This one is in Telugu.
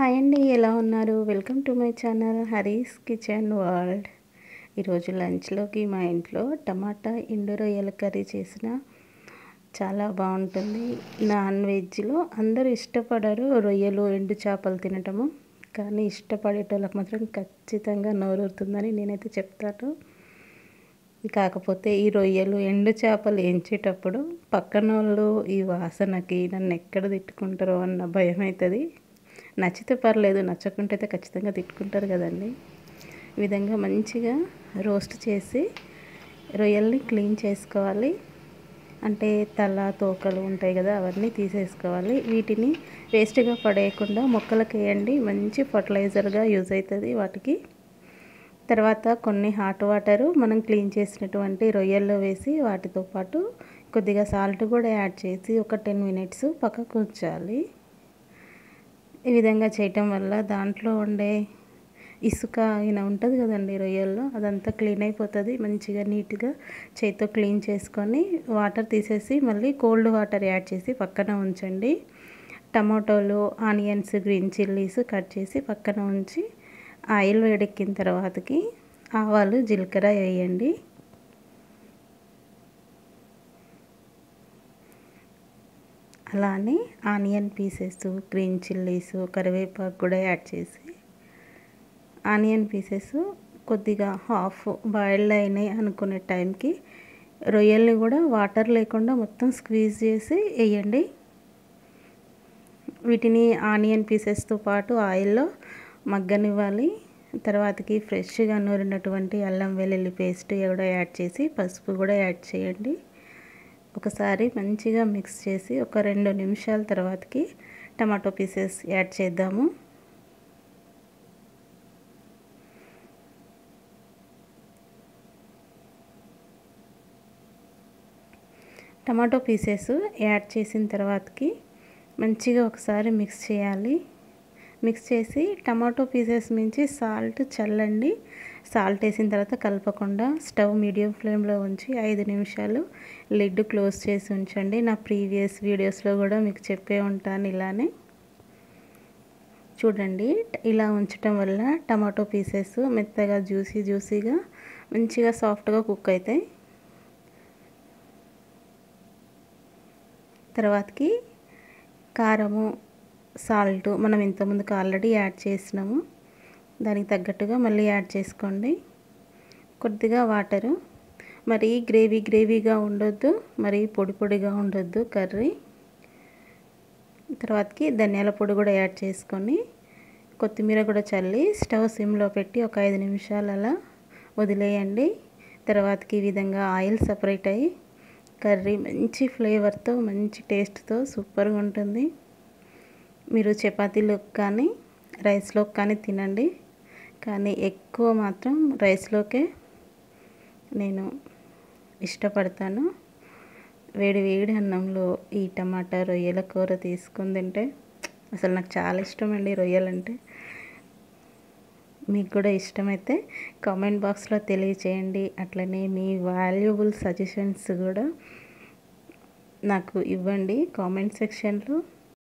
హాయ్ అండి, ఎలా ఉన్నారు? Welcome to my channel Hari's kitchen world. ఈరోజు లంచ్లోకి మా ఇంట్లో టమాటా ఎండు రొయ్యల కర్రీ చేసిన చాలా బాగుంటుంది. నాన్ వెజ్లో అందరూ ఇష్టపడరు రొయ్యలు ఎండు చేపలు తినటము, కానీ ఇష్టపడేటోళ్ళకి మాత్రం ఖచ్చితంగా నోరూరుతుందని నేనైతే చెప్తాను. కాకపోతే ఈ రొయ్యలు ఎండు చేపలు ఎంచేటప్పుడు పక్కన వాళ్ళు ఈ వాసనకి నన్ను ఎక్కడ తిట్టుకుంటారో అన్న భయం అవుతుంది. నచ్చితే పర్లేదు, నచ్చకుంటే అయితే ఖచ్చితంగా తిట్టుకుంటారు కదండి. ఈ విధంగా మంచిగా రోస్ట్ చేసి రొయ్యల్ని క్లీన్ చేసుకోవాలి. అంటే తల తోకలు ఉంటాయి కదా, అవన్నీ తీసేసుకోవాలి. వీటిని వేస్ట్గా పడేయకుండా మొక్కలకు వేయండి, మంచి ఫర్టిలైజర్గా యూజ్ అవుతుంది వాటికి. తర్వాత కొన్ని హాట్ వాటరు మనం క్లీన్ చేసినటువంటి రొయ్యల్లో వేసి వాటితో పాటు కొద్దిగా సాల్ట్ కూడా యాడ్ చేసి ఒక 10 మినిట్స్ పక్కకు ఉంచాలి. ఈ విధంగా చేయటం వల్ల దాంట్లో ఉండే ఇసుక అయినా ఉంటుంది కదండి రొయ్యల్లో, అదంతా క్లీన్ అయిపోతుంది. మంచిగా నీట్గా చేతితో క్లీన్ చేసుకొని వాటర్ తీసేసి మళ్ళీ కోల్డ్ వాటర్ యాడ్ చేసి పక్కన ఉంచండి. టమాటోలు, ఆనియన్స్, గ్రీన్ చిల్లీస్ కట్ చేసి పక్కన ఉంచి ఆయిల్ వేడెక్కిన తర్వాతకి ఆవాలు, జీలకర్ర వేయండి. అలానే ఆనియన్ పీసెస్, గ్రీన్ చిల్లీస్, కరివేపాకు కూడా యాడ్ చేసి ఆనియన్ పీసెస్ కొద్దిగా హాఫ్ బాయిల్డ్ అయినాయి అనుకునే టైంకి రొయ్యల్ని కూడా వాటర్ లేకుండా మొత్తం స్క్వీజ్ చేసి వేయండి. వీటిని ఆనియన్ పీసెస్తో పాటు ఆయిల్లో మగ్గనివ్వాలి. తర్వాతకి ఫ్రెష్గా నూరినటువంటి అల్లం వెల్లుల్లి పేస్ట్ కూడా యాడ్ చేసి పసుపు కూడా యాడ్ చేయండి. ఒకసారి మంచిగా మిక్స్ చేసి ఒక 2 నిమిషాల తర్వాతకి టమాటో పీసెస్ యాడ్ చేద్దాము. టమాటో పీసెస్ యాడ్ చేసిన తర్వాతకి మంచిగా ఒకసారి మిక్స్ చేయాలి. మిక్స్ చేసి టమాటో పీసెస్ నుంచి సాల్ట్ చల్లండి. సాల్ట్ వేసిన తర్వాత కలపకుండా స్టవ్ మీడియం ఫ్లేమ్లో ఉంచి 5 నిమిషాలు లిడ్ క్లోజ్ చేసి ఉంచండి. నా ప్రీవియస్ వీడియోస్లో కూడా మీకు చెప్పే ఉంటాను ఇలానే. చూడండి, ఇలా ఉంచటం వల్ల టమాటో పీసెస్ మెత్తగా జ్యూసీగా మంచిగా సాఫ్ట్గా కుక్ అవుతాయి. తర్వాతకి కారము, సాల్ట్ మనం ఇంతకుముందుకు ఆల్రెడీ యాడ్ చేసినాము, దానికి తగ్గట్టుగా మళ్ళీ యాడ్ చేసుకోండి. కొద్దిగా వాటరు, మరీ గ్రేవీగా ఉండొద్దు, మరీ పొడిగా ఉండొద్దు కర్రీ. తర్వాతకి ధనియాల పొడి కూడా యాడ్ చేసుకొని కొత్తిమీర కూడా చల్లి స్టవ్ సిమ్లో పెట్టి ఒక 5 నిమిషాలు అలా వదిలేయండి. తర్వాతకి ఈ విధంగా ఆయిల్ సపరేట్ అయ్యి కర్రీ మంచి ఫ్లేవర్తో మంచి టేస్ట్తో సూపర్గా ఉంటుంది. మీరు చపాతీలోకి కానీ రైస్లోకి కానీ తినండి, కానీ ఎక్కువ మాత్రం రైస్లోకే నేను ఇష్టపడతాను. వేడి అన్నంలో ఈ టమాటా రొయ్యల కూర తీసుకుని తింటే అసలు నాకు చాలా ఇష్టం అండి రొయ్యలంటే. మీకు కూడా ఇష్టమైతే కామెంట్ బాక్స్లో తెలియచేయండి. అట్లనే మీ వాల్యుబుల్ సజెషన్స్ కూడా నాకు ఇవ్వండి కామెంట్ సెక్షన్లో.